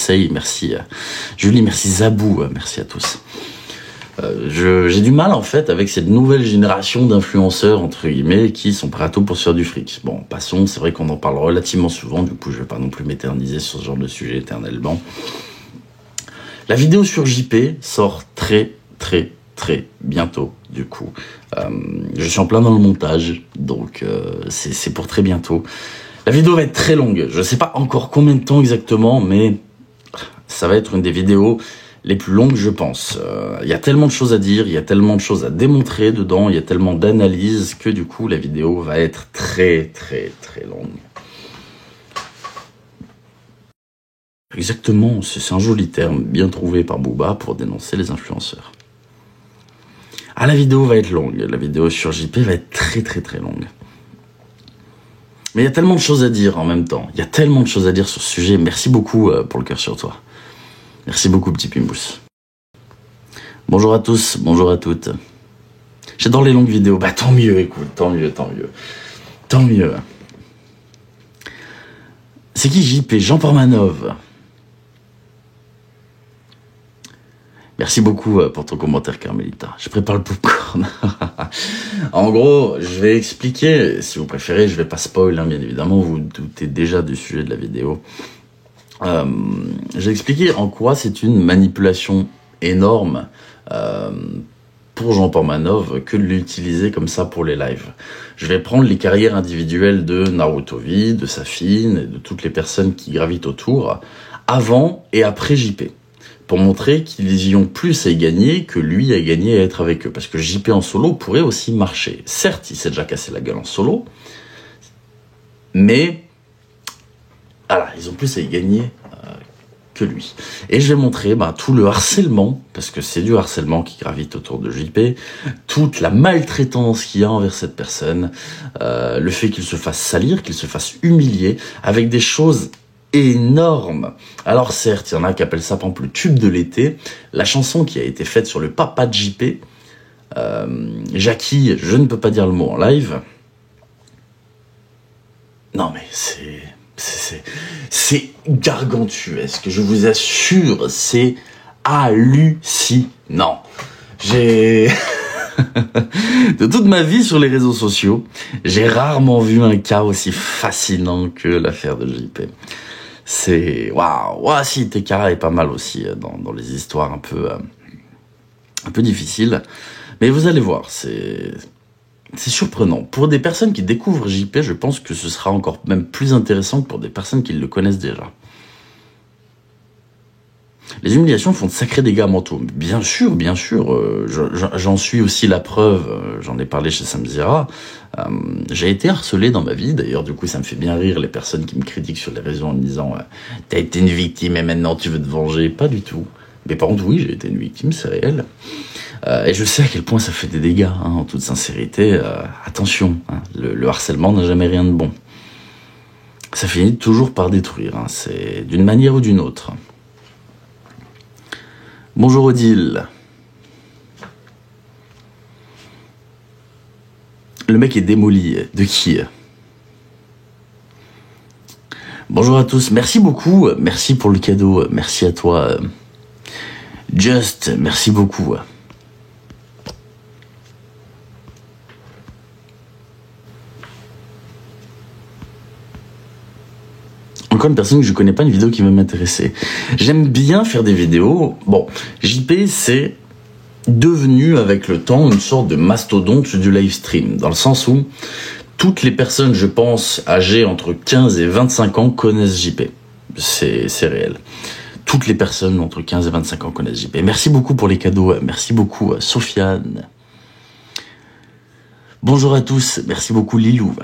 conseils, merci Julie, merci Zabou, merci à tous. J'ai du mal en fait avec cette nouvelle génération d'influenceurs entre guillemets qui sont prêts à tout pour se faire du fric. Bon, passons, c'est vrai qu'on en parle relativement souvent, du coup je vais pas non plus m'éterniser sur ce genre de sujet éternellement. La vidéo sur JP sort très bientôt du coup. Je suis en plein dans le montage, donc c'est pour très bientôt. La vidéo va être très longue, je sais pas encore combien de temps exactement, mais ça va être une des vidéos les plus longues, je pense. Il y a tellement de choses à dire, il y a tellement de choses à démontrer dedans, il y a tellement d'analyses que du coup la vidéo va être très longue. Exactement, c'est un joli terme bien trouvé par Booba pour dénoncer les influenceurs. Ah, la vidéo va être longue, la vidéo sur JP va être très longue. Mais il y a tellement de choses à dire en même temps, il y a tellement de choses à dire sur ce sujet. Merci beaucoup pour le cœur sur toi. Merci beaucoup, petit Pimbous. Bonjour à tous, bonjour à toutes. J'adore les longues vidéos. Bah tant mieux, écoute, tant mieux. C'est qui JP? Jean Pormanov. Merci beaucoup pour ton commentaire, Carmelita. Je prépare le popcorn. En gros, je vais expliquer, si vous préférez, je vais pas spoil, hein, bien évidemment, vous doutez déjà du sujet de la vidéo. J'ai expliqué en quoi c'est une manipulation énorme pour Jean Pormanov que de l'utiliser comme ça pour les lives. Je vais prendre les carrières individuelles de Narutovi, de Safine, et de toutes les personnes qui gravitent autour, avant et après JP, pour montrer qu'ils y ont plus à y gagner que lui à gagner à être avec eux. Parce que JP en solo pourrait aussi marcher. Certes, il s'est déjà cassé la gueule en solo, mais voilà, ils ont plus à y gagner que lui. Et je vais montrer tout le harcèlement, parce que c'est du harcèlement qui gravite autour de JP, toute la maltraitance qu'il y a envers cette personne, le fait qu'il se fasse salir, qu'il se fasse humilier, avec des choses énormes. Alors certes, il y en a qui appellent ça par exemple le tube de l'été, la chanson qui a été faite sur le papa de JP, Jackie, je ne peux pas dire le mot en live. Non mais c'est gargantuesque, je vous assure, c'est hallucinant. J'ai... De toute ma vie sur les réseaux sociaux, j'ai rarement vu un cas aussi fascinant que l'affaire de JP. C'est... Waouh, si, Tekara est pas mal aussi dans les histoires un peu difficiles. Mais vous allez voir, c'est surprenant. Pour des personnes qui découvrent JP, je pense que ce sera encore même plus intéressant que pour des personnes qui le connaissent déjà. Les humiliations font de sacrés dégâts mentaux. Bien sûr, j'en suis aussi la preuve, j'en ai parlé chez Samzira. J'ai été harcelé dans ma vie, d'ailleurs du coup ça me fait bien rire les personnes qui me critiquent sur les réseaux en me disant « T'as été une victime et maintenant tu veux te venger ». Pas du tout. Mais par contre oui, j'ai été une victime, c'est réel. Et je sais à quel point ça fait des dégâts, hein, en toute sincérité. Attention, hein, le harcèlement n'a jamais rien de bon. Ça finit toujours par détruire, hein, c'est d'une manière ou d'une autre. Bonjour Odile. Le mec est démoli. De qui? Bonjour à tous. Merci beaucoup. Merci pour le cadeau. Merci à toi. Just, merci beaucoup. Encore une personne que je connais pas, une vidéo qui va m'intéresser. J'aime bien faire des vidéos. Bon, JP, c'est devenu avec le temps une sorte de mastodonte du live stream, dans le sens où toutes les personnes, je pense, âgées entre 15 et 25 ans connaissent JP. C'est réel. Toutes les personnes entre 15 et 25 ans connaissent JP. Merci beaucoup pour les cadeaux. Merci beaucoup, Sofiane. Bonjour à tous. Merci beaucoup, Lilou.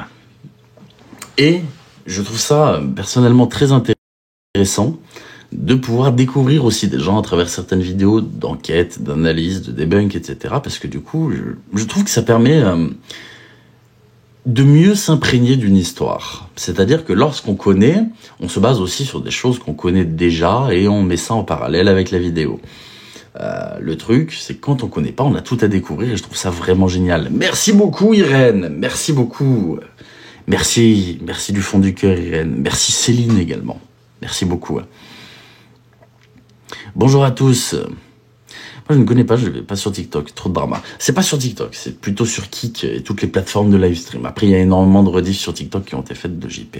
Et je trouve ça personnellement très intéressant de pouvoir découvrir aussi des gens à travers certaines vidéos d'enquête, d'analyse, de debunk, etc. Parce que du coup, je trouve que ça permet de mieux s'imprégner d'une histoire. C'est-à-dire que lorsqu'on connaît, on se base aussi sur des choses qu'on connaît déjà et on met ça en parallèle avec la vidéo. Le truc, c'est que quand on connaît pas, on a tout à découvrir et je trouve ça vraiment génial. Merci beaucoup Irène, merci beaucoup. Merci du fond du cœur Irène. Merci Céline également. Merci beaucoup. Bonjour à tous. Moi, je ne connais pas, je ne vais pas sur TikTok, trop de drama. C'est pas sur TikTok, c'est plutôt sur Kik et toutes les plateformes de live stream. Après, il y a énormément de rediffs sur TikTok qui ont été faites de JP.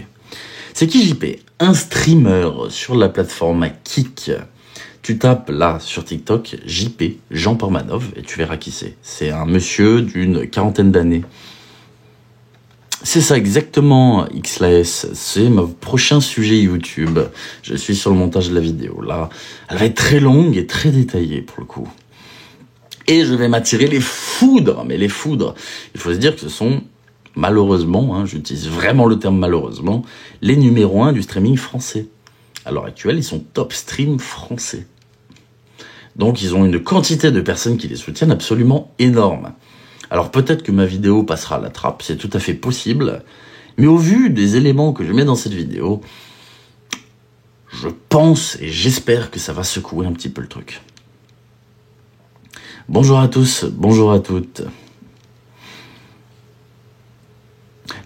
C'est qui JP? Un streamer sur la plateforme Kik. Tu tapes là sur TikTok JP, Jean Pormanov, et tu verras qui c'est. C'est un monsieur d'une quarantaine d'années. C'est ça exactement, XLAS, c'est mon prochain sujet YouTube. Je suis sur le montage de la vidéo, là. Elle va être très longue et très détaillée pour le coup. Et je vais m'attirer les foudres, mais les foudres. Il faut se dire que ce sont, malheureusement, hein, j'utilise vraiment le terme malheureusement, les numéros 1 du streaming français. À l'heure actuelle, ils sont top stream français. Donc ils ont une quantité de personnes qui les soutiennent absolument énorme. Alors peut-être que ma vidéo passera à la trappe, c'est tout à fait possible, mais au vu des éléments que je mets dans cette vidéo, je pense et j'espère que ça va secouer un petit peu le truc. Bonjour à tous, bonjour à toutes.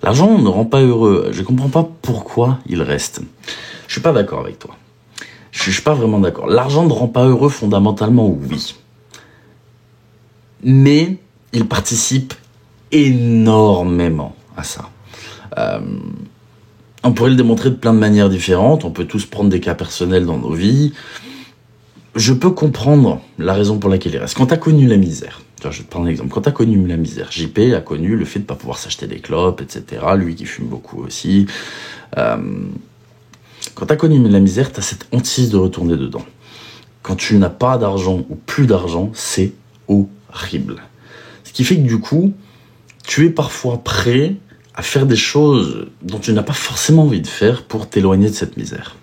L'argent ne rend pas heureux, je comprends pas pourquoi il reste. Je suis pas d'accord avec toi. Je suis pas vraiment d'accord. L'argent ne rend pas heureux fondamentalement, oui. Mais il participe énormément à ça. On pourrait le démontrer de plein de manières différentes. On peut tous prendre des cas personnels dans nos vies. Je peux comprendre la raison pour laquelle il reste. Quand tu as connu la misère, je vais te prendre un exemple. Quand tu as connu la misère, JP a connu le fait de ne pas pouvoir s'acheter des clopes, etc. Lui qui fume beaucoup aussi. Quand tu as connu la misère, tu as cette hantise de retourner dedans. Quand tu n'as pas d'argent ou plus d'argent, c'est horrible. Ce qui fait que du coup, tu es parfois prêt à faire des choses dont tu n'as pas forcément envie de faire pour t'éloigner de cette misère.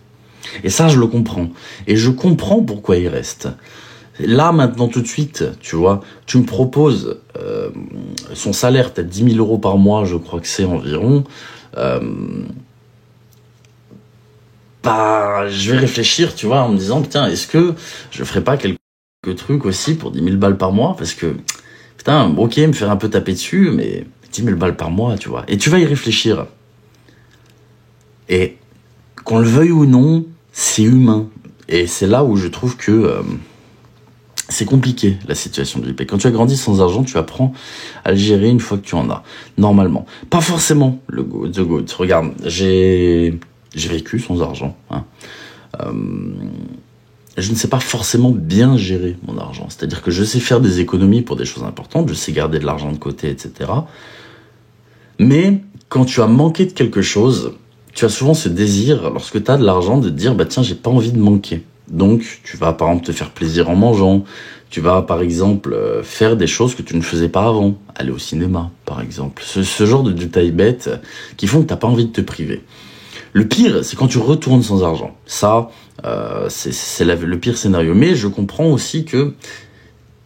Et ça, je le comprends. Et je comprends pourquoi il reste. Là, maintenant, tout de suite, tu vois, tu me proposes son salaire, peut-être 10 000 euros par mois, je crois que c'est environ. Je vais réfléchir, tu vois, en me disant, putain, est-ce que je ferais pas quelques trucs aussi pour 10 000 balles par mois? Parce que, putain, ok, me faire un peu taper dessus, mais 10 000 balles par mois, tu vois. Et tu vas y réfléchir. Et qu'on le veuille ou non, c'est humain. Et c'est là où je trouve que c'est compliqué, la situation de JP. Quand tu as grandi sans argent, tu apprends à le gérer une fois que tu en as. Normalement. Pas forcément the goat. Regarde, j'ai vécu sans argent. Hein. Je ne sais pas forcément bien gérer mon argent. C'est-à-dire que je sais faire des économies pour des choses importantes, je sais garder de l'argent de côté, etc. Mais quand tu as manqué de quelque chose, tu as souvent ce désir, lorsque tu as de l'argent, de te dire, bah tiens, j'ai pas envie de manquer. Donc, tu vas par exemple te faire plaisir en mangeant. Tu vas par exemple faire des choses que tu ne faisais pas avant. Aller au cinéma, par exemple. Ce genre de détails bêtes qui font que tu n'as pas envie de te priver. Le pire, c'est quand tu retournes sans argent. Ça, c'est le pire scénario. Mais je comprends aussi que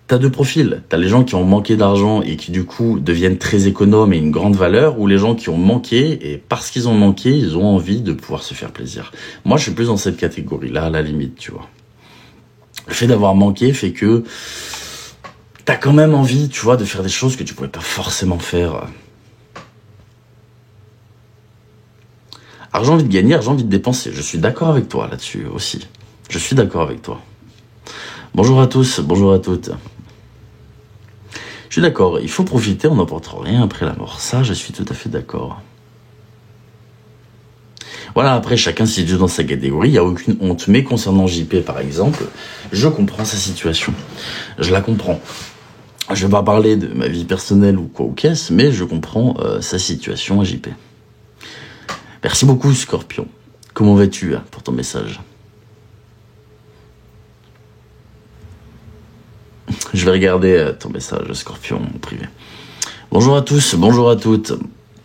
tu as deux profils. Tu as les gens qui ont manqué d'argent et qui du coup deviennent très économes et une grande valeur, ou les gens qui ont manqué et parce qu'ils ont manqué, ils ont envie de pouvoir se faire plaisir. Moi, je suis plus dans cette catégorie-là, à la limite, tu vois. Le fait d'avoir manqué fait que tu as quand même envie, tu vois, de faire des choses que tu pouvais pas forcément faire. Alors j'ai envie de gagner, j'ai envie de dépenser. Je suis d'accord avec toi là-dessus aussi. Je suis d'accord avec toi. Bonjour à tous, bonjour à toutes. Je suis d'accord, il faut profiter, on n'emporte rien après la mort. Ça, je suis tout à fait d'accord. Voilà, après, chacun se situe dans sa catégorie, il n'y a aucune honte. Mais concernant JP, par exemple, je comprends sa situation. Je la comprends. Je vais pas parler de ma vie personnelle ou quoi ou qu'est-ce, mais je comprends sa situation à JP. Merci beaucoup, Scorpion. Comment vas-tu pour ton message? Je vais regarder ton message, Scorpion, en privé. Bonjour à tous, bonjour à toutes.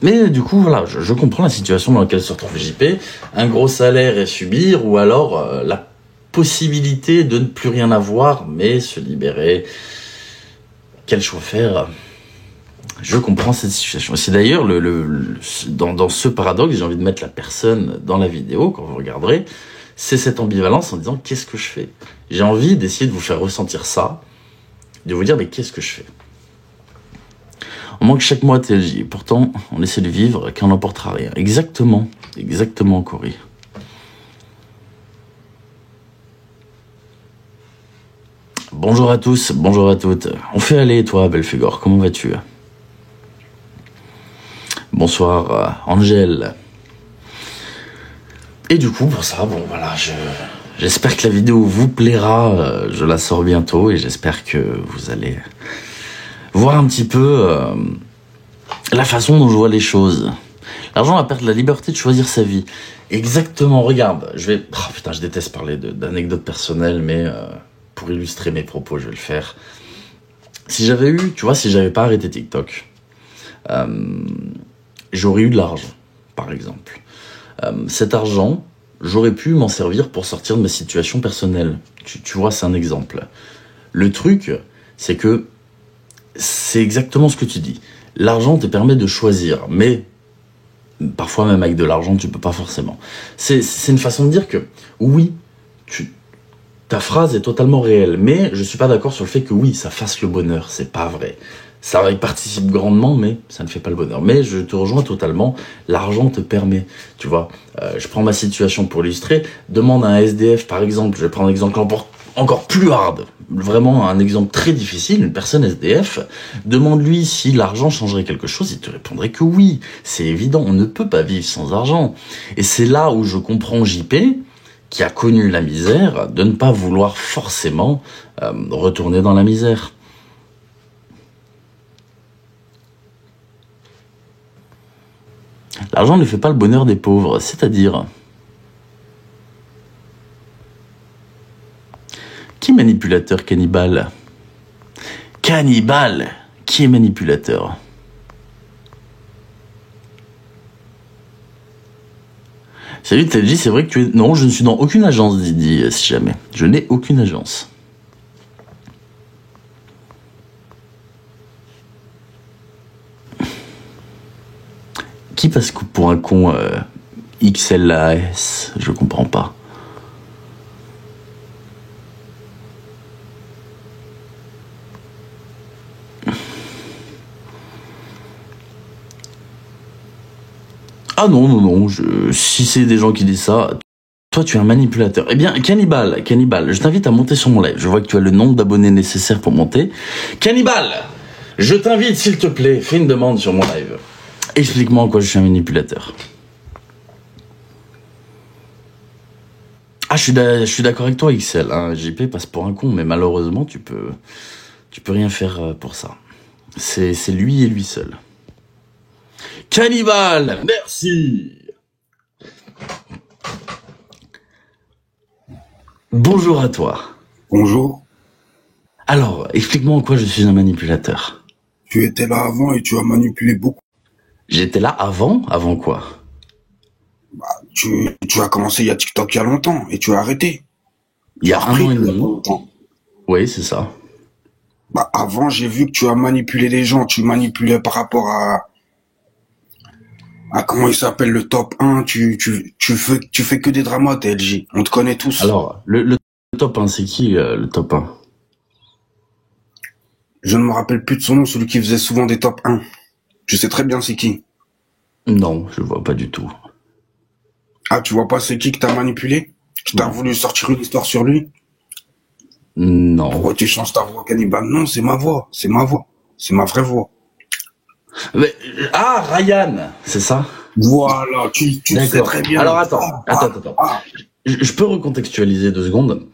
Mais du coup, voilà, je comprends la situation dans laquelle se retrouve JP. Un gros salaire à subir, ou alors la possibilité de ne plus rien avoir, mais se libérer. Quel choix faire? Je comprends cette situation. C'est d'ailleurs dans ce paradoxe, j'ai envie de mettre la personne dans la vidéo, quand vous regarderez, c'est cette ambivalence en disant, qu'est-ce que je fais? J'ai envie d'essayer de vous faire ressentir ça, de vous dire, mais qu'est-ce que je fais? On manque chaque mois à TLJ, pourtant, on essaie de vivre, qu'on n'emportera rien. Exactement, exactement, Cory. bonjour à tous, bonjour à toutes. On fait aller, toi, Belphégor, comment vas-tu? Bonsoir, Angèle. Et du coup, pour ça, bon, voilà, j'espère que la vidéo vous plaira. Je la sors bientôt et j'espère que vous allez voir un petit peu la façon dont je vois les choses. L'argent va perdre la liberté de choisir sa vie. Exactement, regarde, je déteste parler d'anecdotes personnelles, mais pour illustrer mes propos, je vais le faire. Si j'avais pas arrêté TikTok, j'aurais eu de l'argent, par exemple. Cet argent, j'aurais pu m'en servir pour sortir de ma situation personnelle. Tu vois, c'est un exemple. Le truc, c'est que c'est exactement ce que tu dis. L'argent te permet de choisir, mais parfois même avec de l'argent, tu peux pas forcément. C'est une façon de dire que, oui, ta phrase est totalement réelle, mais je suis pas d'accord sur le fait que oui, ça fasse le bonheur, c'est pas vrai. Ça y participe grandement, mais ça ne fait pas le bonheur. Mais je te rejoins totalement, l'argent te permet, tu vois. Je prends ma situation pour illustrer, demande à un SDF par exemple, je vais prendre un exemple encore plus hard, vraiment un exemple très difficile, une personne SDF, demande-lui si l'argent changerait quelque chose, il te répondrait que oui, c'est évident, on ne peut pas vivre sans argent. Et c'est là où je comprends JP, qui a connu la misère, de ne pas vouloir forcément retourner dans la misère. L'argent ne fait pas le bonheur des pauvres, c'est-à-dire... Qui est manipulateur, cannibale? Cannibale? Qui est manipulateur? Salut Telji, c'est vrai que tu es... Non, je ne suis dans aucune agence, Didi, si jamais. Je n'ai aucune agence. Qui passe pour un con XLAS? Je comprends pas. Ah non, si c'est des gens qui disent ça, toi tu es un manipulateur. Eh bien, Cannibale, je t'invite à monter sur mon live. Je vois que tu as le nombre d'abonnés nécessaires pour monter. Cannibale, je t'invite s'il te plaît, fais une demande sur mon live. Explique-moi en quoi je suis un manipulateur. Ah, je suis d'accord avec toi, XL. Hein. JP passe pour un con, mais malheureusement, tu peux rien faire pour ça. C'est lui et lui seul. Cannibale, merci. Bonjour à toi. Bonjour. Alors, explique-moi en quoi je suis un manipulateur. Tu étais là avant et tu as manipulé beaucoup. J'étais là avant? Avant quoi? Tu as commencé il y a TikTok il y a longtemps et tu as arrêté. Il y a un an et demi. Longtemps. Oui, c'est ça. Avant, j'ai vu que tu as manipulé les gens. Tu manipulais par rapport à comment il s'appelle, le top 1. Tu fais que des dramas, TLJ. On te connaît tous. Alors, le top 1, c'est qui le top 1? Je ne me rappelle plus de son nom, celui qui faisait souvent des top 1. Je sais très bien c'est qui. Non, je vois pas du tout. Ah, tu vois pas c'est qui que t'as manipulé? Qui t'a voulu sortir une histoire sur lui? Non. Pourquoi tu changes ta voix, Cannibale? Non, c'est ma voix. C'est ma voix. C'est ma vraie voix. Mais, Ryan, c'est ça? Voilà, tu sais très bien. Alors attends. Je peux recontextualiser 2 secondes.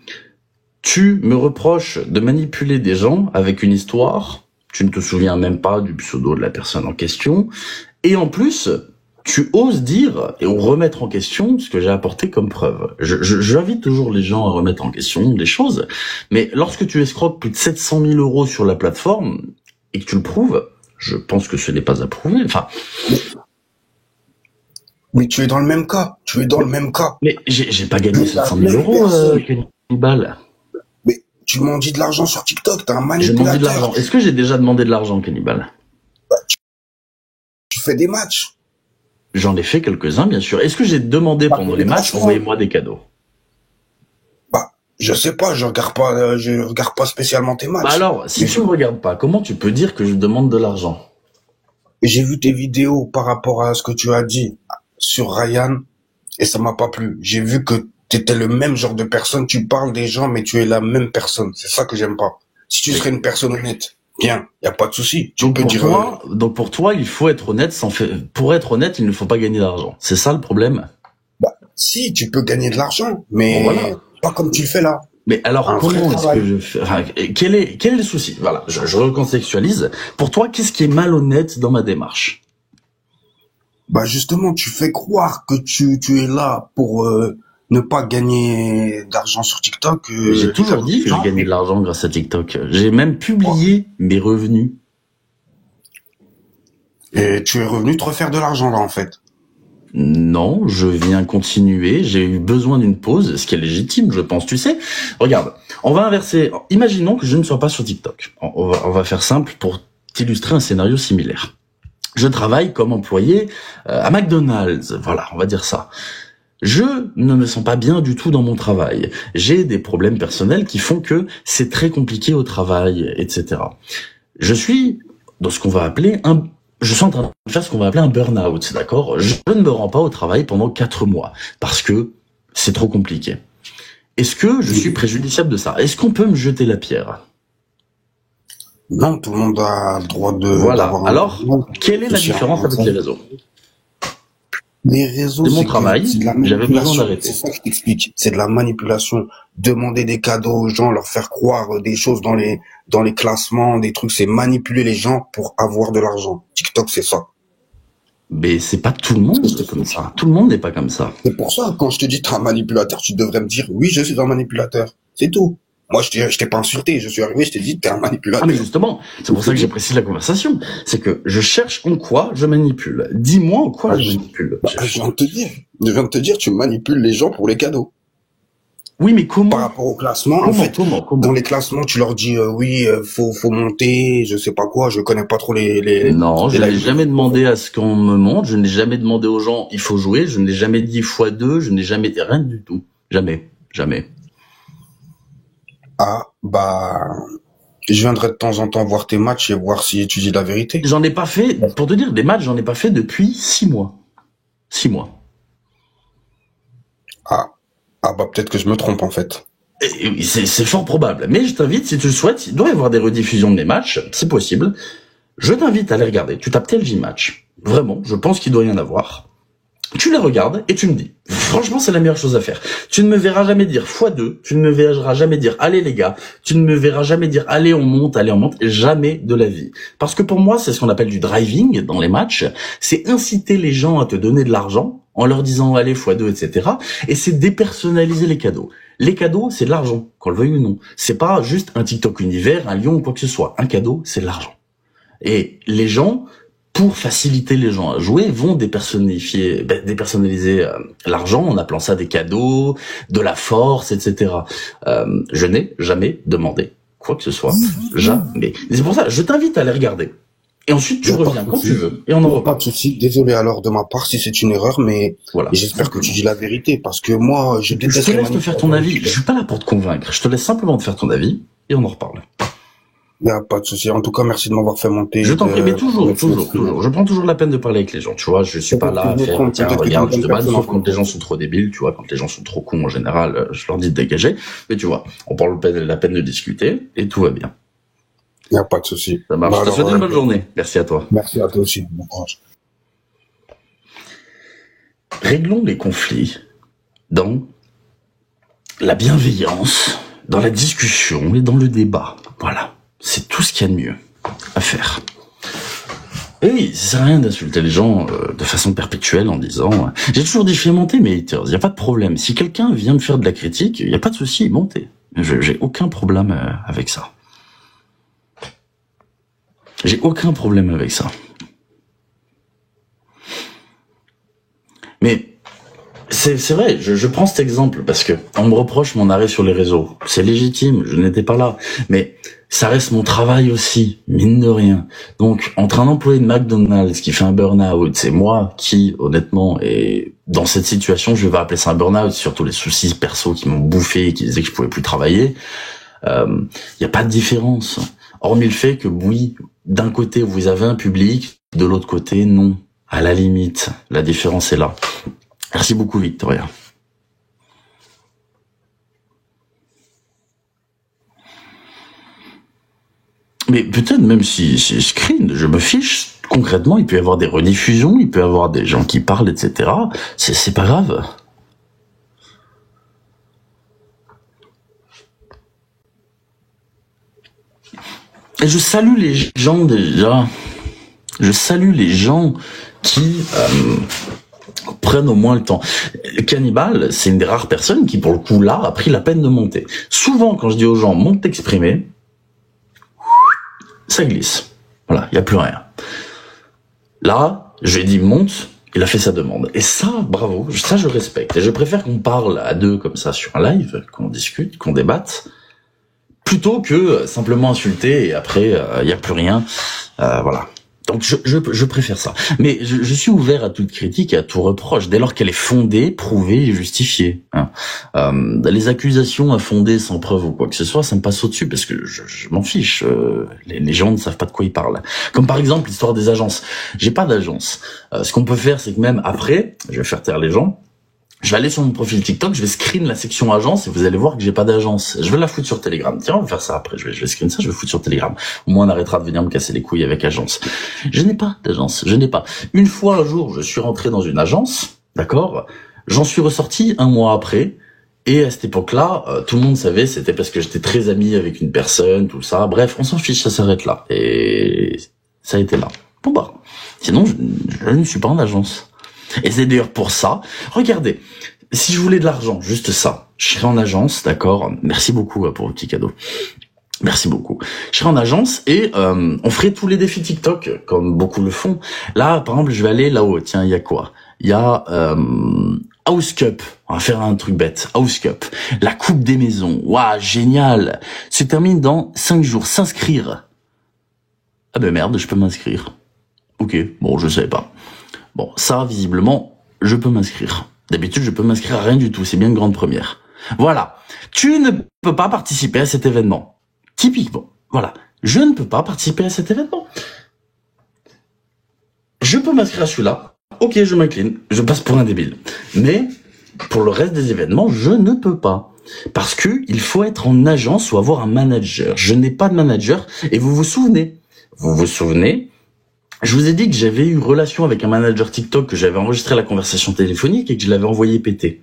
Tu me reproches de manipuler des gens avec une histoire, tu ne te souviens même pas du pseudo de la personne en question, et en plus, tu oses dire et remettre en question ce que j'ai apporté comme preuve. J'invite toujours les gens à remettre en question les choses, mais lorsque tu escroques plus de 700 000 € sur la plateforme, et que tu le prouves, je pense que ce n'est pas à prouver, enfin... Mais tu es dans le même cas, Mais j'ai pas gagné 700 000 €, Cannibale. Mais tu m'en dis de l'argent sur TikTok, t'es un J'ai manipulateur. demandé de l'argent. Est-ce que j'ai déjà demandé de l'argent, Cannibale? Tu fais des matchs. J'en ai fait quelques-uns, bien sûr. Est-ce que j'ai demandé pendant les matchs, envoyez-moi des cadeaux? Je sais pas, je regarde pas spécialement tes matchs. Alors, si tu me regardes pas, comment tu peux dire que je demande de l'argent? J'ai vu tes vidéos par rapport à ce que tu as dit sur Ryan et ça m'a pas plu. J'ai vu que t'étais le même genre de personne, tu parles des gens, mais tu es la même personne. C'est ça que j'aime pas. Si tu serais une personne honnête, bien, y a pas de souci. Tu peux dire. Donc pour toi, il faut être honnête pour être honnête, il ne faut pas gagner d'argent. C'est ça le problème? Bah, si, tu peux gagner de l'argent, mais Bon, voilà. pas comme tu le fais là. Mais alors, comment est-ce que je fais, enfin, quel est le souci? Voilà, je recontextualise. Pour toi, qu'est-ce qui est malhonnête dans ma démarche? Bah justement, tu fais croire que tu es là pour ne pas gagner d'argent sur TikTok. J'ai toujours dit que je gagnais de l'argent grâce à TikTok. J'ai même publié mes revenus. Et tu es revenu te refaire de l'argent là en fait. Non, je viens continuer. J'ai eu besoin d'une pause, ce qui est légitime, je pense. Tu sais, regarde, on va inverser. Imaginons que je ne sois pas sur TikTok. On va faire simple pour t'illustrer un scénario similaire. Je travaille comme employé à McDonald's. Voilà, on va dire ça. Je ne me sens pas bien du tout dans mon travail. J'ai des problèmes personnels qui font que c'est très compliqué au travail, etc. Je suis dans ce qu'on va appeler je suis en train de faire ce qu'on va appeler un burn-out, d'accord? Je ne me rends pas au travail pendant 4 mois parce que c'est trop compliqué. Est-ce que je suis préjudiciable de ça? Est-ce qu'on peut me jeter la pierre? Non, tout le monde a le droit de. Voilà. Alors, quelle est la différence avec les réseaux? Les réseaux, c'est mon travail, j'avais besoin d'arrêter. C'est ça que je t'explique. C'est de la manipulation. Demander des cadeaux aux gens, leur faire croire des choses dans les classements, des trucs, c'est manipuler les gens pour avoir de l'argent. TikTok, c'est ça. Mais c'est pas tout le monde comme ça. Tout le monde n'est pas comme ça. C'est pour ça, quand je te dis t'es un manipulateur, tu devrais me dire, oui, je suis un manipulateur. C'est tout. Moi, je t'ai pas insulté. Je suis arrivé, je t'ai dit, t'es un manipulateur. Ah, mais justement, c'est pour ça que j'ai précisé la conversation. C'est que je cherche en quoi je manipule. Dis-moi en quoi je manipule. Je viens de te dire, tu manipules les gens pour les cadeaux. Oui, mais comment? Par rapport au classement, comment? Dans les classements, tu leur dis, oui, faut monter, je sais pas quoi, je connais pas trop Non, je n'ai jamais demandé à ce qu'on me monte, je n'ai jamais demandé aux gens, il faut jouer, je n'ai jamais dit x2, je n'ai jamais dit rien du tout. Jamais. Ah, bah, je viendrai de temps en temps voir tes matchs et voir si tu dis la vérité. J'en ai pas fait, pour te dire, des matchs, j'en ai pas fait depuis 6 mois. 6 mois. Ah, bah, peut-être que je me trompe, en fait. C'est fort probable. Mais je t'invite, si tu le souhaites, il doit y avoir des rediffusions de mes matchs, c'est possible. Je t'invite à les regarder. Tu tapes TLJ Match. Vraiment, je pense qu'il doit y en avoir. Tu les regardes et tu me dis. Franchement, c'est la meilleure chose à faire. Tu ne me verras jamais dire x2. Tu ne me verras jamais dire allez les gars. Tu ne me verras jamais dire allez on monte. Jamais de la vie. Parce que pour moi, c'est ce qu'on appelle du driving dans les matchs. C'est inciter les gens à te donner de l'argent en leur disant allez x2, etc. Et c'est dépersonnaliser les cadeaux. Les cadeaux, c'est de l'argent, qu'on le veuille ou non. C'est pas juste un TikTok univers, un lion ou quoi que ce soit. Un cadeau, c'est de l'argent. Et les gens, pour faciliter les gens à jouer, vont dépersonnaliser l'argent en appelant ça des cadeaux, de la force, etc. Je n'ai jamais demandé quoi que ce soit. Jamais. Et c'est pour ça, je t'invite à les regarder. Et ensuite, tu reviens quand tu veux. Et on en reparle. Pas de souci. Désolé alors de ma part si c'est une erreur, mais voilà. J'espère que tu dis la vérité parce que moi, je déteste. Je te laisse te faire ton avis. Je suis pas là pour te convaincre. Je te laisse simplement te faire ton avis et on en reparle. Il n'y a pas de souci. En tout cas, merci de m'avoir fait monter. Je t'en prie, mais toujours. Je prends toujours la peine de parler avec les gens, tu vois. Je suis pas là à faire, tiens, regarde, je te bats, sauf quand les gens sont trop débiles, tu vois. Quand les gens sont trop cons, en général, je leur dis de dégager. Mais tu vois, on prend la peine de discuter et tout va bien. Il n'y a pas de souci. Ça marche. Je te souhaite une bonne journée. Merci à toi. Merci à toi aussi. Bon courage. Réglons les conflits dans la bienveillance, dans la discussion et dans le débat. Voilà. C'est tout ce qu'il y a de mieux à faire. Et oui, ça sert à rien d'insulter les gens de façon perpétuelle en disant j'ai toujours dit fais monter mes haters, il n'y a pas de problème. Si quelqu'un vient me faire de la critique, il n'y a pas de souci, montez. J'ai aucun problème avec ça. J'ai aucun problème avec ça. Mais c'est vrai, je prends cet exemple parce que on me reproche mon arrêt sur les réseaux. C'est légitime, je n'étais pas là. Mais ça reste mon travail aussi, mine de rien. Donc, entre un employé de McDonald's qui fait un burn-out, c'est moi qui, honnêtement, est dans cette situation, je vais appeler ça un burn-out, surtout les soucis perso qui m'ont bouffé et qui disaient que je pouvais plus travailler. Y a pas de différence. Hormis le fait que, oui, d'un côté, vous avez un public, de l'autre côté, non. À la limite, la différence est là. Merci beaucoup, Victoria. Mais peut-être même si screen, je me fiche. Concrètement, il peut y avoir des rediffusions, il peut y avoir des gens qui parlent, etc. C'est pas grave. Et je salue les gens déjà. Je salue les gens qui prennent au moins le temps. Cannibal, c'est une des rares personnes qui, pour le coup, là, a pris la peine de monter. Souvent, quand je dis aux gens, monte t'exprimer, ça glisse. Voilà, il n'y a plus rien. Là, je lui ai dit monte, il a fait sa demande. Et ça, bravo, ça je respecte. Et je préfère qu'on parle à deux comme ça sur un live, qu'on discute, qu'on débatte, plutôt que simplement insulter et après, il n'y a plus rien. Voilà. Donc je préfère ça. Mais je suis ouvert à toute critique et à tout reproche, dès lors qu'elle est fondée, prouvée et justifiée. Hein. Les accusations infondées sans preuve ou quoi que ce soit, ça me passe au-dessus, parce que je m'en fiche. Les gens ne savent pas de quoi ils parlent. Comme par exemple l'histoire des agences. J'ai pas d'agence. Ce qu'on peut faire, c'est que même après, je vais faire taire les gens, je vais aller sur mon profil TikTok, je vais screen la section agence et vous allez voir que j'ai pas d'agence. Je vais la foutre sur Telegram. Tiens, on va faire ça après. Je vais screen ça, je vais foutre sur Telegram. Au moins, on arrêtera de venir me casser les couilles avec agence. Je n'ai pas d'agence. Je n'ai pas. Une fois, un jour, je suis rentré dans une agence. D'accord? J'en suis ressorti un mois après. Et à cette époque-là, tout le monde savait, c'était parce que j'étais très ami avec une personne, tout ça. Bref, on s'en fiche, ça s'arrête là. Et ça a été là. Bon bah. Sinon, je ne suis pas en agence. Et c'est d'ailleurs pour ça, regardez, si je voulais de l'argent, juste ça, je serais en agence, d'accord, merci beaucoup pour le petit cadeau, merci beaucoup, je serais en agence et on ferait tous les défis TikTok, comme beaucoup le font. Là, par exemple, je vais aller là-haut, tiens, il y a quoi? Il y a House Cup, on va faire un truc bête, House Cup, la coupe des maisons, waouh, génial, se termine dans 5 jours, s'inscrire. Ah ben merde, je peux m'inscrire. Ok, bon, je savais pas. Bon, ça, visiblement, je peux m'inscrire. D'habitude, je peux m'inscrire à rien du tout. C'est bien une grande première. Voilà. Tu ne peux pas participer à cet événement. Typiquement. Voilà. Je ne peux pas participer à cet événement. Je peux m'inscrire à celui-là. Ok, je m'incline. Je passe pour un débile. Mais, pour le reste des événements, je ne peux pas. Parce que il faut être en agence ou avoir un manager. Je n'ai pas de manager. Et vous vous souvenez, je vous ai dit que j'avais eu relation avec un manager TikTok, que j'avais enregistré la conversation téléphonique et que je l'avais envoyé péter.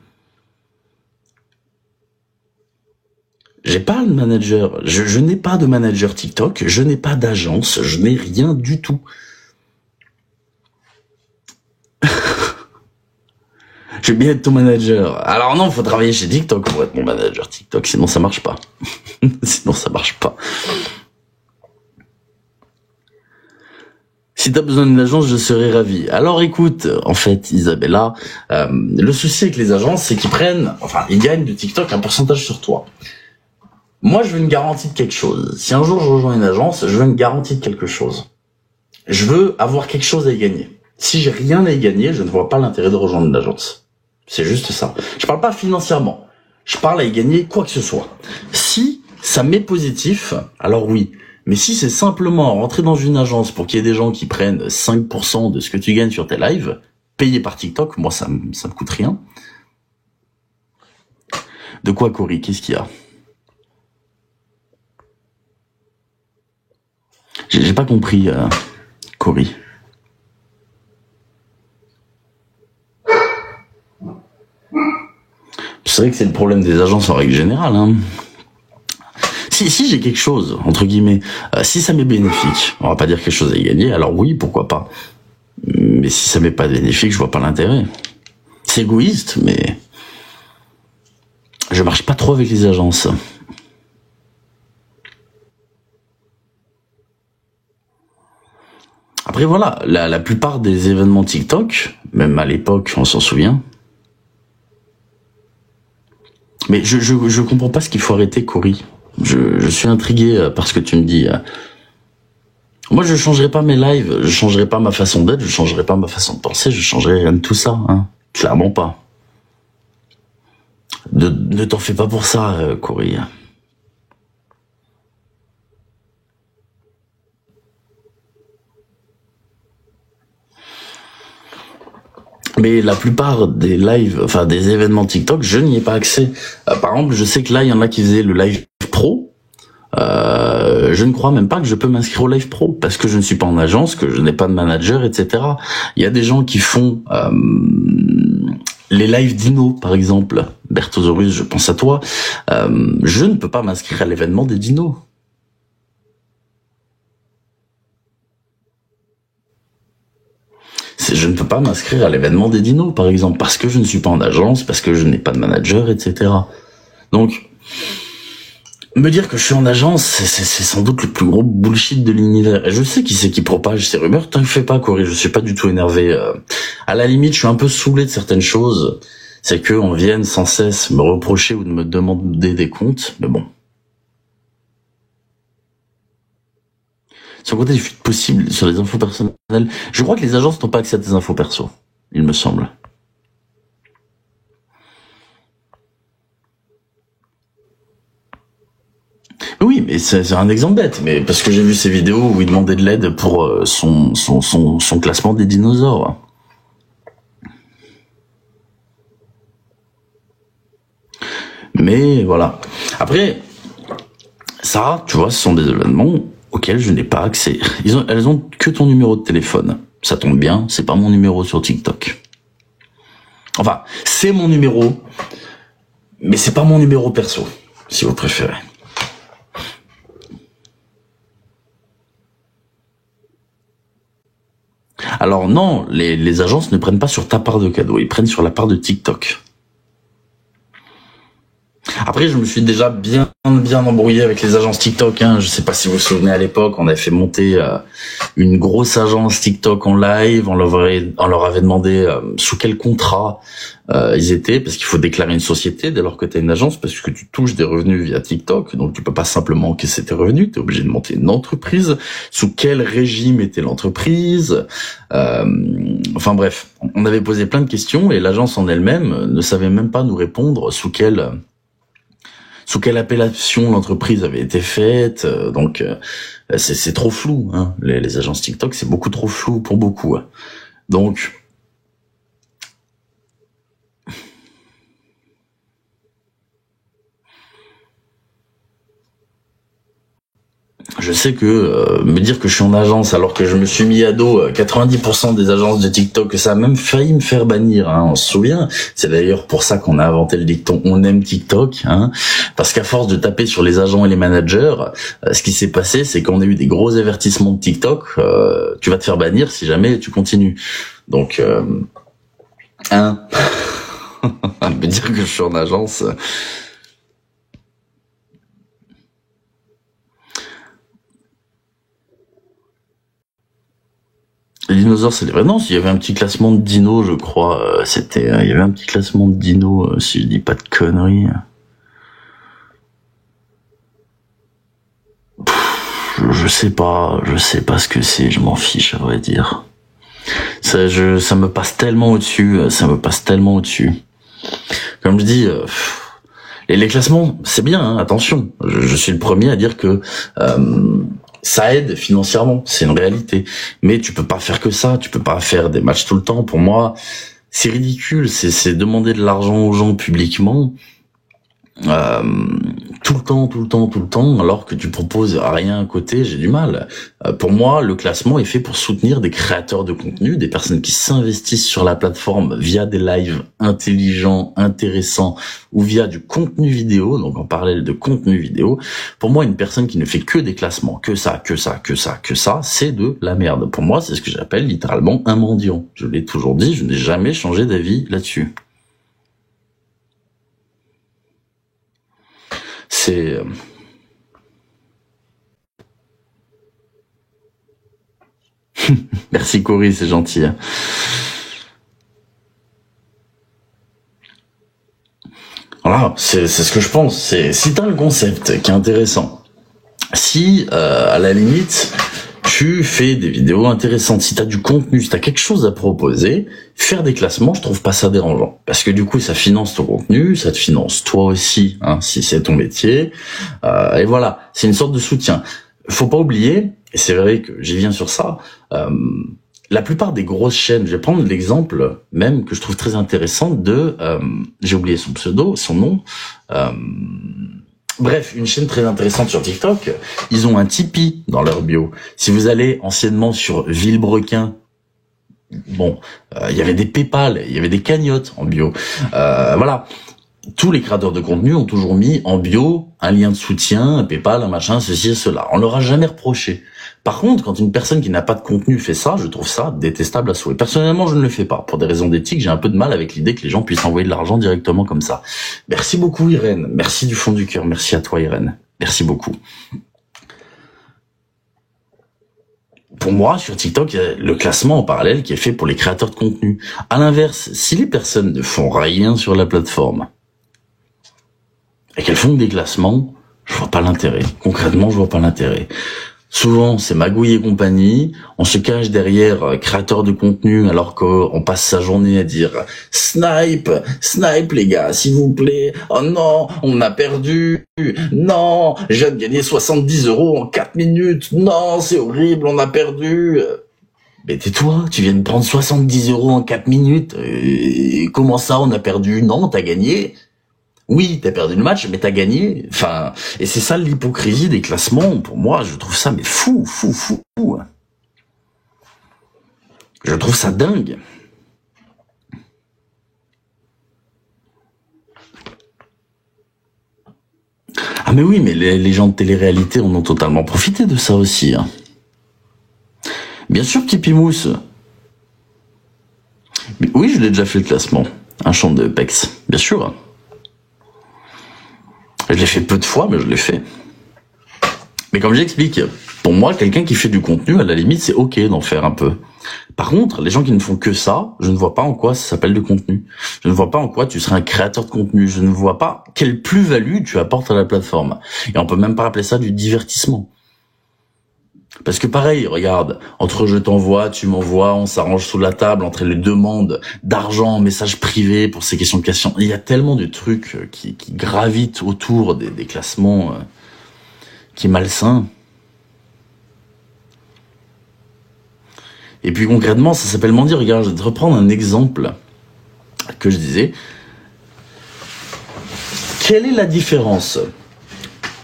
J'ai pas de manager. Je n'ai pas de manager TikTok. Je n'ai pas d'agence. Je n'ai rien du tout. Je vais bien être ton manager. Alors non, faut travailler chez TikTok pour être mon manager TikTok. Sinon, ça marche pas. Sinon, ça marche pas. Si t'as besoin d'une agence, je serais ravi. Alors écoute, en fait, Isabella, le souci avec les agences, c'est qu'ils ils gagnent de TikTok un pourcentage sur toi. Moi, je veux une garantie de quelque chose. Si un jour je rejoins une agence, je veux une garantie de quelque chose. Je veux avoir quelque chose à y gagner. Si j'ai rien à y gagner, je ne vois pas l'intérêt de rejoindre une agence. C'est juste ça. Je parle pas financièrement. Je parle à y gagner quoi que ce soit. Si ça m'est positif, alors oui. Mais si c'est simplement rentrer dans une agence pour qu'il y ait des gens qui prennent 5% de ce que tu gagnes sur tes lives, payé par TikTok, moi ça me coûte rien. De quoi, Cory? Qu'est-ce qu'il y a? J'ai pas compris, Cory. C'est vrai que c'est le problème des agences en règle générale, hein. Si j'ai quelque chose, entre guillemets, si ça m'est bénéfique, on va pas dire quelque chose à y gagner, alors oui, pourquoi pas. Mais si ça m'est pas bénéfique, je vois pas l'intérêt. C'est égoïste, mais je marche pas trop avec les agences. Après voilà, la plupart des événements TikTok, même à l'époque, on s'en souvient. Mais je comprends pas ce qu'il faut arrêter, Cory. Je suis intrigué par ce que tu me dis. Moi, je changerai pas mes lives, je changerai pas ma façon d'être, je changerai pas ma façon de penser, je changerai rien de tout ça, hein. Clairement pas. Ne t'en fais pas pour ça, Cory. Mais la plupart des lives, enfin des événements TikTok, je n'y ai pas accès. Par exemple, je sais que là, il y en a qui faisaient le live pro. je ne crois même pas que je peux m'inscrire au Live Pro parce que je ne suis pas en agence, que je n'ai pas de manager, etc. Il y a des gens qui font les lives Dino, par exemple. Berthosaurus, je pense à toi. Je ne peux pas m'inscrire à l'événement des dinos. Je ne peux pas m'inscrire à l'événement des dinos, par exemple, parce que je ne suis pas en agence, parce que je n'ai pas de manager, etc. Donc, me dire que je suis en agence, c'est sans doute le plus gros bullshit de l'univers. Et je sais qui c'est qui propage ces rumeurs. T'en fais pas, Corey, je suis pas du tout énervé. À la limite, je suis un peu saoulé de certaines choses. C'est qu'on vienne sans cesse me reprocher ou de me demander des comptes, mais bon. Sur le côté des fuites possibles sur les infos personnelles, je crois que les agences n'ont pas accès à tes infos perso, il me semble. Oui, mais c'est un exemple bête, mais parce que j'ai vu ces vidéos où il demandait de l'aide pour son classement des dinosaures. Mais voilà. Après, ça, tu vois, ce sont des événements auxquels je n'ai pas accès. Elles ont que ton numéro de téléphone. Ça tombe bien, c'est pas mon numéro sur TikTok. Enfin, c'est mon numéro, mais c'est pas mon numéro perso, si vous préférez. Alors non, les agences ne prennent pas sur ta part de cadeau, ils prennent sur la part de TikTok. Après, je me suis déjà bien embrouillé avec les agences TikTok. Hein. Je sais pas si vous vous souvenez, à l'époque, on avait fait monter une grosse agence TikTok en live. On leur avait demandé sous quel contrat ils étaient, parce qu'il faut déclarer une société dès lors que tu as une agence, parce que tu touches des revenus via TikTok. Donc, tu peux pas simplement encaisser tes revenus. Tu es obligé de monter une entreprise. Sous quel régime était l'entreprise Enfin bref, on avait posé plein de questions et l'agence en elle-même ne savait même pas nous répondre sous quelle appellation l'entreprise avait été faite. Donc c'est trop flou, hein. Les agences TikTok, c'est beaucoup trop flou pour beaucoup. Donc je sais que me dire que je suis en agence alors que je me suis mis à dos 90% des agences de TikTok, que ça a même failli me faire bannir, hein, on se souvient. C'est d'ailleurs pour ça qu'on a inventé le dicton "on aime TikTok", hein, parce qu'à force de taper sur les agents et les managers, ce qui s'est passé, c'est qu'on a eu des gros avertissements de TikTok. Tu vas te faire bannir si jamais tu continues. Donc, hein, me dire que je suis en agence. Les dinosaures, c'est vrai. Non, il y avait un petit classement de dinos, je crois. Il y avait un petit classement de dinos, si je dis pas de conneries. Je sais pas ce que c'est. Je m'en fiche, à vrai dire. Ça me passe tellement au-dessus. Comme je dis, les classements, c'est bien. Hein, attention, je suis le premier à dire que. Ça aide financièrement, c'est une réalité. Mais tu peux pas faire que ça, tu peux pas faire des matchs tout le temps. Pour moi, c'est ridicule, c'est demander de l'argent aux gens publiquement, tout le temps, alors que tu proposes rien à côté, j'ai du mal. Pour moi, le classement est fait pour soutenir des créateurs de contenu, des personnes qui s'investissent sur la plateforme via des lives intelligents, intéressants, ou via du contenu vidéo, donc en parallèle de contenu vidéo. Pour moi, une personne qui ne fait que des classements, que ça, c'est de la merde. Pour moi, c'est ce que j'appelle littéralement un mendiant. Je l'ai toujours dit, je n'ai jamais changé d'avis là-dessus. C'est... Merci Cory, c'est gentil. Voilà, c'est ce que je pense. Si t'as un concept qui est intéressant, si à la limite tu fais des vidéos intéressantes, si t'as du contenu, si t'as quelque chose à proposer, faire des classements, je trouve pas ça dérangeant. Parce que du coup, ça finance ton contenu, ça te finance toi aussi, hein, si c'est ton métier. Et voilà, c'est une sorte de soutien. Faut pas oublier, et c'est vrai que j'y viens sur ça, la plupart des grosses chaînes, je vais prendre l'exemple même que je trouve très intéressant de, j'ai oublié son nom, Bref, une chaîne très intéressante sur TikTok. Ils ont un Tipeee dans leur bio. Si vous allez anciennement sur Villebrequin, bon, il y avait des PayPal, il y avait des cagnottes en bio. Voilà. Tous les créateurs de contenu ont toujours mis en bio un lien de soutien, un PayPal, un machin, ceci et cela. On leur a jamais reproché. Par contre, quand une personne qui n'a pas de contenu fait ça, je trouve ça détestable à souhait. Personnellement, je ne le fais pas. Pour des raisons d'éthique, j'ai un peu de mal avec l'idée que les gens puissent envoyer de l'argent directement comme ça. Merci beaucoup, Irène. Merci du fond du cœur. Merci à toi, Irène. Merci beaucoup. Pour moi, sur TikTok, il y a le classement en parallèle qui est fait pour les créateurs de contenu. À l'inverse, si les personnes ne font rien sur la plateforme et qu'elles font des classements, je vois pas l'intérêt. Concrètement, je vois pas l'intérêt. Souvent, c'est magouille et compagnie. On se cache derrière créateur de contenu alors qu'on passe sa journée à dire snipe les gars, s'il vous plaît. Oh non, on a perdu. Non, je viens de gagner 70 € en 4 minutes. Non, c'est horrible, on a perdu. Mais tais-toi, tu viens de prendre 70 € en 4 minutes. Comment ça, on a perdu? Non, t'as gagné. Oui, t'as perdu le match, mais t'as gagné. Enfin, et c'est ça l'hypocrisie des classements. Pour moi, je trouve ça mais fou. Je trouve ça dingue. Ah mais oui, mais les gens de télé-réalité en ont totalement profité de ça aussi. Hein. Bien sûr, petit Pimousse. Mais oui, je l'ai déjà fait le classement. Un champ de Pex, bien sûr. Je l'ai fait peu de fois, mais je l'ai fait. Mais comme j'explique, pour moi, quelqu'un qui fait du contenu, à la limite, c'est ok d'en faire un peu. Par contre, les gens qui ne font que ça, je ne vois pas en quoi ça s'appelle du contenu. Je ne vois pas en quoi tu serais un créateur de contenu. Je ne vois pas quelle plus-value tu apportes à la plateforme. Et on peut même pas appeler ça du divertissement. Parce que pareil, regarde, entre je t'envoie, tu m'envoies, on s'arrange sous la table, entre les demandes d'argent, messages privés pour ces questions de questions. Il y a tellement de trucs qui gravitent autour des classements qui est malsain. Et puis concrètement, ça s'appelle mendier. Regarde, je vais te reprendre un exemple que je disais. Quelle est la différence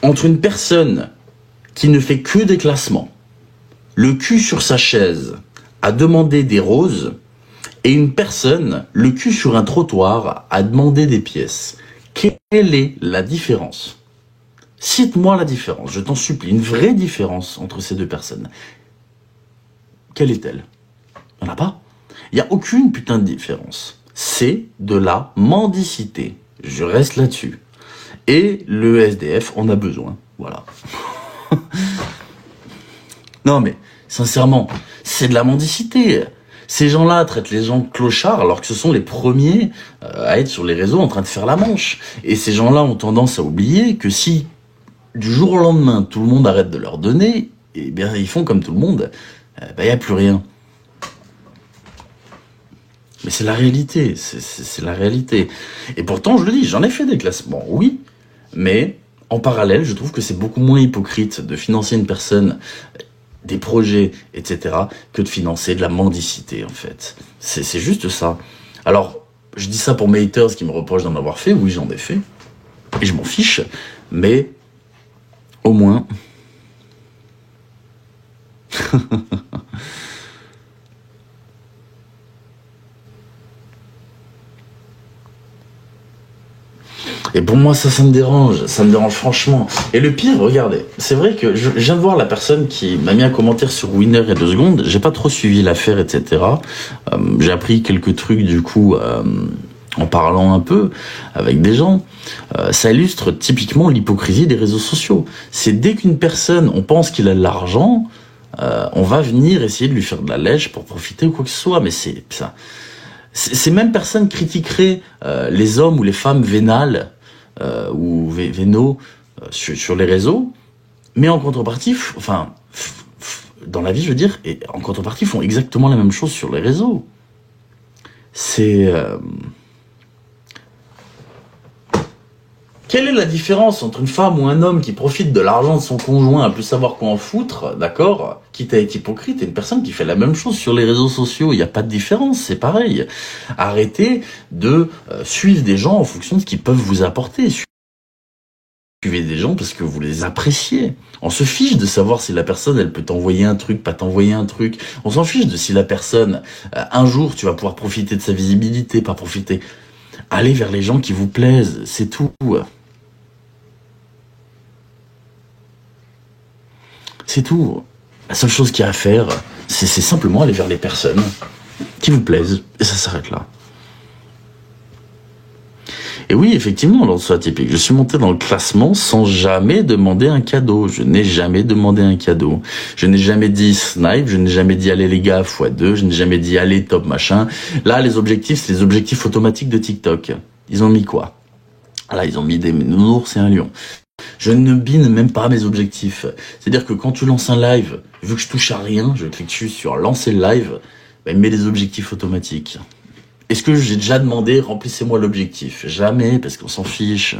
entre une personne qui ne fait que des classements, le cul sur sa chaise, à demander des roses, et une personne, le cul sur un trottoir, à demander des pièces? Quelle est la différence? Cite-moi la différence, je t'en supplie, une vraie différence entre ces deux personnes. Quelle est-elle? Il n'y en a pas. Il n'y a aucune putain de différence. C'est de la mendicité. Je reste là-dessus. Et le SDF en a besoin. Voilà. Non mais, sincèrement, c'est de la mendicité. Ces gens-là traitent les gens de clochards alors que ce sont les premiers à être sur les réseaux en train de faire la manche. Et ces gens-là ont tendance à oublier que si, du jour au lendemain, tout le monde arrête de leur donner, eh bien, ils font comme tout le monde. Il n'y a plus rien. Mais c'est la réalité, c'est la réalité. Et pourtant, je le dis, j'en ai fait des classements, oui, mais en parallèle, je trouve que c'est beaucoup moins hypocrite de financer une personne, des projets, etc., que de financer de la mendicité, en fait. C'est juste ça. Alors, je dis ça pour mes haters qui me reprochent d'en avoir fait, oui, j'en ai fait, et je m'en fiche, mais au moins... Et pour moi, ça me dérange franchement. Et le pire, regardez, c'est vrai que je viens de voir la personne qui m'a mis un commentaire sur Winner et 2 secondes, j'ai pas trop suivi l'affaire, etc. J'ai appris quelques trucs, du coup, en parlant un peu avec des gens. Ça illustre typiquement l'hypocrisie des réseaux sociaux. C'est dès qu'une personne, on pense qu'il a de l'argent, on va venir essayer de lui faire de la lèche pour profiter ou quoi que ce soit, mais c'est ça. Ces mêmes personnes critiqueraient les hommes ou les femmes vénales ou vénaux sur les réseaux, mais en contrepartie, dans la vie, je veux dire, et en contrepartie, font exactement la même chose sur les réseaux. C'est... Quelle est la différence entre une femme ou un homme qui profite de l'argent de son conjoint à plus savoir quoi en foutre, d'accord, quitte à être hypocrite, et une personne qui fait la même chose sur les réseaux sociaux? Il n'y a pas de différence, c'est pareil. Arrêtez de suivre des gens en fonction de ce qu'ils peuvent vous apporter. suivez des gens parce que vous les appréciez. On se fiche de savoir si la personne, elle peut t'envoyer un truc, pas t'envoyer un truc. On s'en fiche de si la personne, un jour, tu vas pouvoir profiter de sa visibilité, pas profiter. Allez vers les gens qui vous plaisent, c'est tout. C'est tout. La seule chose qu'il y a à faire, c'est simplement aller vers les personnes qui vous plaisent, et ça s'arrête là. Et oui, effectivement, dans ce atypique, je suis monté dans le classement sans jamais demander un cadeau. Je n'ai jamais demandé un cadeau. Je n'ai jamais dit snipe, je n'ai jamais dit allez les gars x2, je n'ai jamais dit allez top machin. Là, les objectifs, c'est les objectifs automatiques de TikTok. Ils ont mis quoi? Là, ils ont mis des nounours et un lion. Je ne bine même pas mes objectifs. C'est-à-dire que quand tu lances un live, vu que je touche à rien, je clique juste sur lancer le live, il met des objectifs automatiques. Est-ce que j'ai déjà demandé, remplissez-moi l'objectif? Jamais, parce qu'on s'en fiche.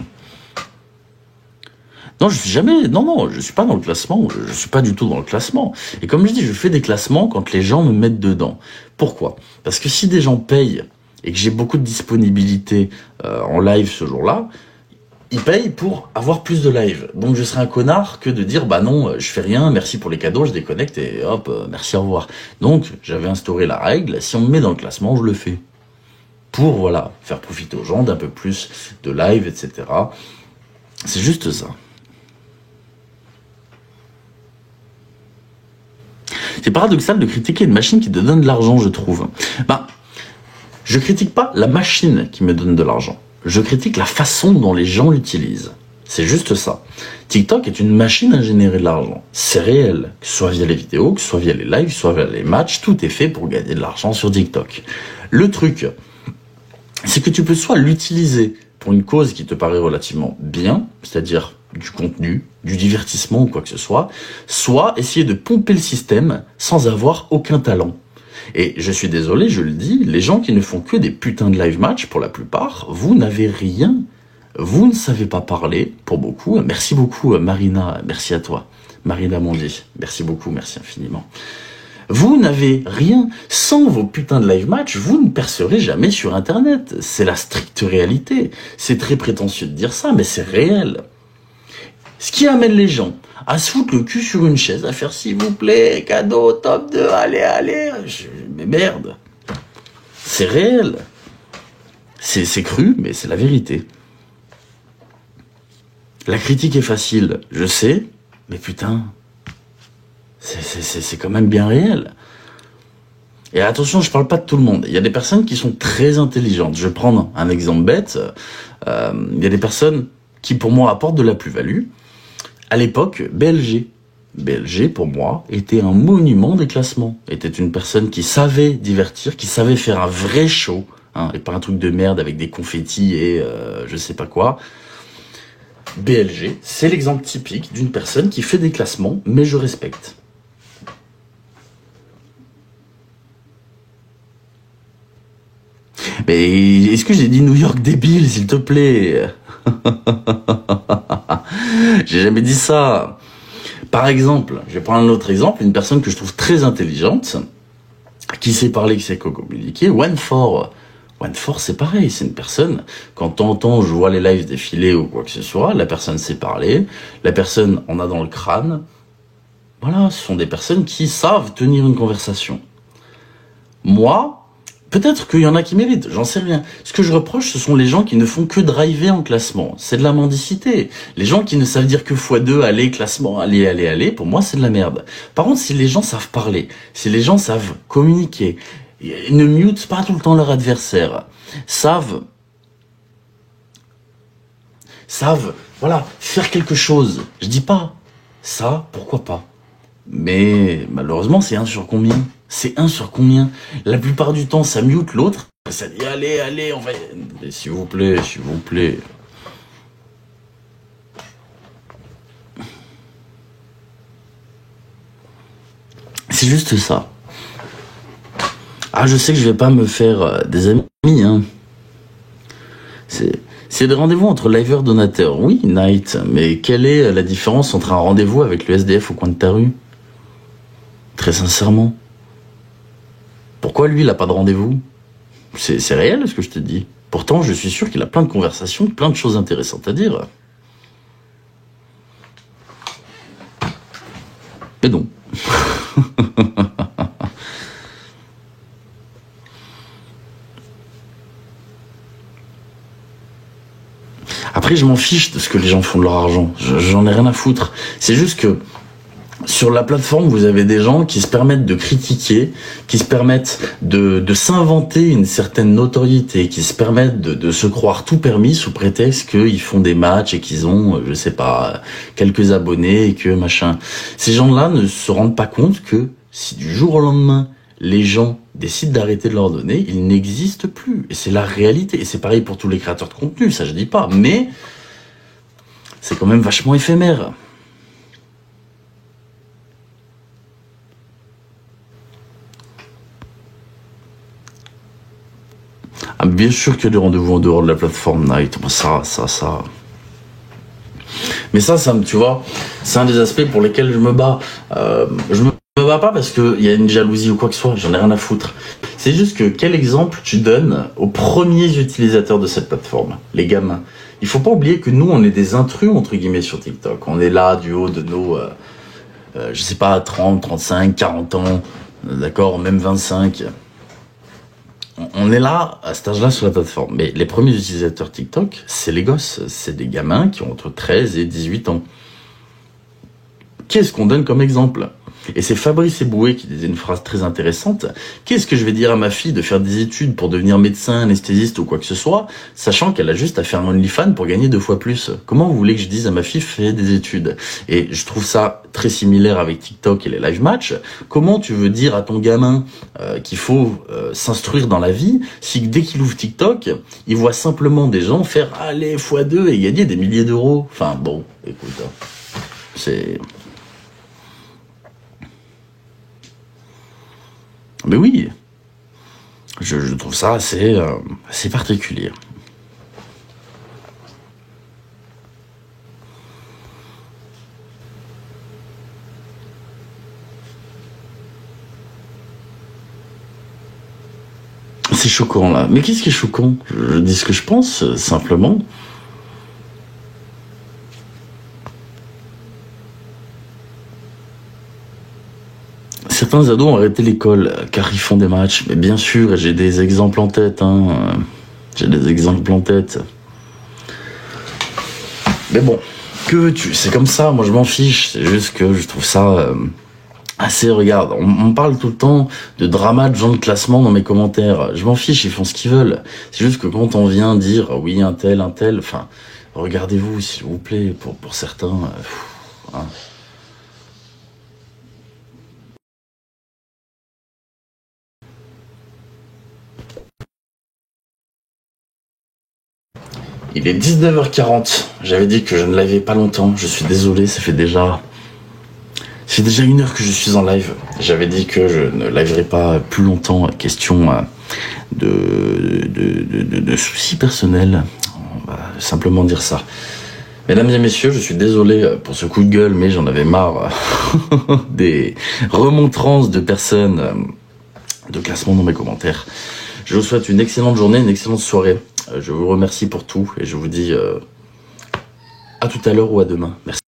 Non, je suis pas dans le classement. Je suis pas du tout dans le classement. Et comme je dis, je fais des classements quand les gens me mettent dedans. Pourquoi? Parce que si des gens payent et que j'ai beaucoup de disponibilité en live ce jour-là, ils payent pour avoir plus de live. Donc je serais un connard que de dire bah non, je fais rien, merci pour les cadeaux, je déconnecte et hop, merci, au revoir. Donc j'avais instauré la règle, si on me met dans le classement, je le fais. Pour, voilà, faire profiter aux gens d'un peu plus de live, etc. C'est juste ça. C'est paradoxal de critiquer une machine qui te donne de l'argent, je trouve. Je critique pas la machine qui me donne de l'argent. Je critique la façon dont les gens l'utilisent. C'est juste ça. TikTok est une machine à générer de l'argent. C'est réel. Que ce soit via les vidéos, que ce soit via les lives, que ce soit via les matchs, tout est fait pour gagner de l'argent sur TikTok. Le truc, c'est que tu peux soit l'utiliser pour une cause qui te paraît relativement bien, c'est-à-dire du contenu, du divertissement ou quoi que ce soit essayer de pomper le système sans avoir aucun talent. Et je suis désolé, je le dis, les gens qui ne font que des putains de live match, pour la plupart, vous n'avez rien. Vous ne savez pas parler, pour beaucoup. Merci beaucoup, Marina, merci à toi. Marina Mondi, merci beaucoup, merci infiniment. Vous n'avez rien. Sans vos putains de live match, vous ne percerez jamais sur Internet. C'est la stricte réalité. C'est très prétentieux de dire ça, mais c'est réel. Ce qui amène les gens à se foutre le cul sur une chaise, à faire s'il vous plaît, cadeau, top 2, allez. Mais merde. C'est réel. C'est cru, mais c'est la vérité. La critique est facile, je sais, mais putain... C'est quand même bien réel. Et attention, je parle pas de tout le monde. Il y a des personnes qui sont très intelligentes. Je vais prendre un exemple bête. Il y a des personnes qui, pour moi, apportent de la plus-value. À l'époque, BLG. BLG, pour moi, était un monument des classements. Était une personne qui savait divertir, qui savait faire un vrai show, et pas un truc de merde avec des confettis et je sais pas quoi. BLG, c'est l'exemple typique d'une personne qui fait des classements, mais je respecte. Mais est-ce que j'ai dit New York débile, s'il te plaît? J'ai jamais dit ça. Par exemple, je vais prendre un autre exemple, une personne que je trouve très intelligente, qui sait parler, qui sait communiquer, One4. One4, c'est pareil, c'est une personne, quand t'entends, je vois les lives défiler ou quoi que ce soit, la personne sait parler, la personne en a dans le crâne. Voilà, ce sont des personnes qui savent tenir une conversation. Moi, peut-être qu'il y en a qui méritent, j'en sais rien. Ce que je reproche, ce sont les gens qui ne font que driver en classement. C'est de la mendicité. Les gens qui ne savent dire que x2, allez, classement, allez, pour moi, c'est de la merde. Par contre, si les gens savent parler, si les gens savent communiquer, ils ne mutent pas tout le temps leur adversaire, savent, voilà, faire quelque chose. Je dis pas, ça, pourquoi pas. Mais malheureusement, c'est 1 sur combien? C'est 1 sur combien? La plupart du temps, ça mute l'autre. Ça dit, allez, on va... S'il vous plaît. C'est juste ça. Ah, je sais que je vais pas me faire des amis, hein. C'est des rendez-vous entre liveurs donateurs. Oui, Night, mais quelle est la différence entre un rendez-vous avec le SDF au coin de ta rue? Très sincèrement. Pourquoi lui, il a pas de rendez-vous? C'est réel ce que je te dis. Pourtant, je suis sûr qu'il a plein de conversations, plein de choses intéressantes à dire. Après, je m'en fiche de ce que les gens font de leur argent. J'en ai rien à foutre. C'est juste que sur la plateforme, vous avez des gens qui se permettent de critiquer, qui se permettent de s'inventer une certaine notoriété, qui se permettent de se croire tout permis sous prétexte qu'ils font des matchs et qu'ils ont, je sais pas, quelques abonnés et que machin. Ces gens-là ne se rendent pas compte que si du jour au lendemain, les gens décident d'arrêter de leur donner, ils n'existent plus. Et c'est la réalité. Et c'est pareil pour tous les créateurs de contenu, ça je dis pas. Mais c'est quand même vachement éphémère. Ah, bien sûr qu'il y a des rendez-vous en dehors de la plateforme Night. Ça. Mais ça tu vois, c'est un des aspects pour lesquels je me bats. Je me bats pas parce qu'il y a une jalousie ou quoi que ce soit, j'en ai rien à foutre. C'est juste que quel exemple tu donnes aux premiers utilisateurs de cette plateforme, les gamins. Il faut pas oublier que nous, on est des intrus, entre guillemets, sur TikTok. On est là du haut de nos, je sais pas, 30, 35, 40 ans, d'accord, même 25. On est là, à cet âge-là, sur la plateforme. Mais les premiers utilisateurs TikTok, c'est les gosses. C'est des gamins qui ont entre 13 et 18 ans. Qu'est-ce qu'on donne comme exemple ? Et c'est Fabrice Eboué qui disait une phrase très intéressante. Qu'est-ce que je vais dire à ma fille de faire des études pour devenir médecin, anesthésiste ou quoi que ce soit, sachant qu'elle a juste à faire un OnlyFans pour gagner 2 fois plus ? Comment vous voulez que je dise à ma fille fais des études ? Et je trouve ça très similaire avec TikTok et les live matchs. Comment tu veux dire à ton gamin qu'il faut s'instruire dans la vie si dès qu'il ouvre TikTok, il voit simplement des gens faire allez x2 et gagner des milliers d'euros ? Enfin bon, écoute, c'est... Mais oui, je trouve ça assez particulier. C'est choquant là. Mais qu'est-ce qui est choquant ? Je dis ce que je pense, simplement. Certains ados ont arrêté l'école car ils font des matchs. Mais bien sûr, j'ai des exemples en tête. J'ai des exemples en tête. Mais bon, que veux-tu ? C'est comme ça, moi je m'en fiche. C'est juste que je trouve ça assez... Regarde, on parle tout le temps de drama de gens de classement dans mes commentaires. Je m'en fiche, ils font ce qu'ils veulent. C'est juste que quand on vient dire oui, un tel, enfin, regardez-vous s'il vous plaît, pour certains... hein. Il est 19h40. J'avais dit que je ne l'avais pas longtemps. Je suis désolé, ça fait déjà 1 heure que je suis en live. J'avais dit que je ne liverai pas plus longtemps. Question de soucis personnels. On va simplement dire ça. Mesdames et messieurs, je suis désolé pour ce coup de gueule, mais j'en avais marre des remontrances de personnes de classement dans mes commentaires. Je vous souhaite une excellente journée, une excellente soirée. Je vous remercie pour tout et je vous dis à tout à l'heure ou à demain. Merci.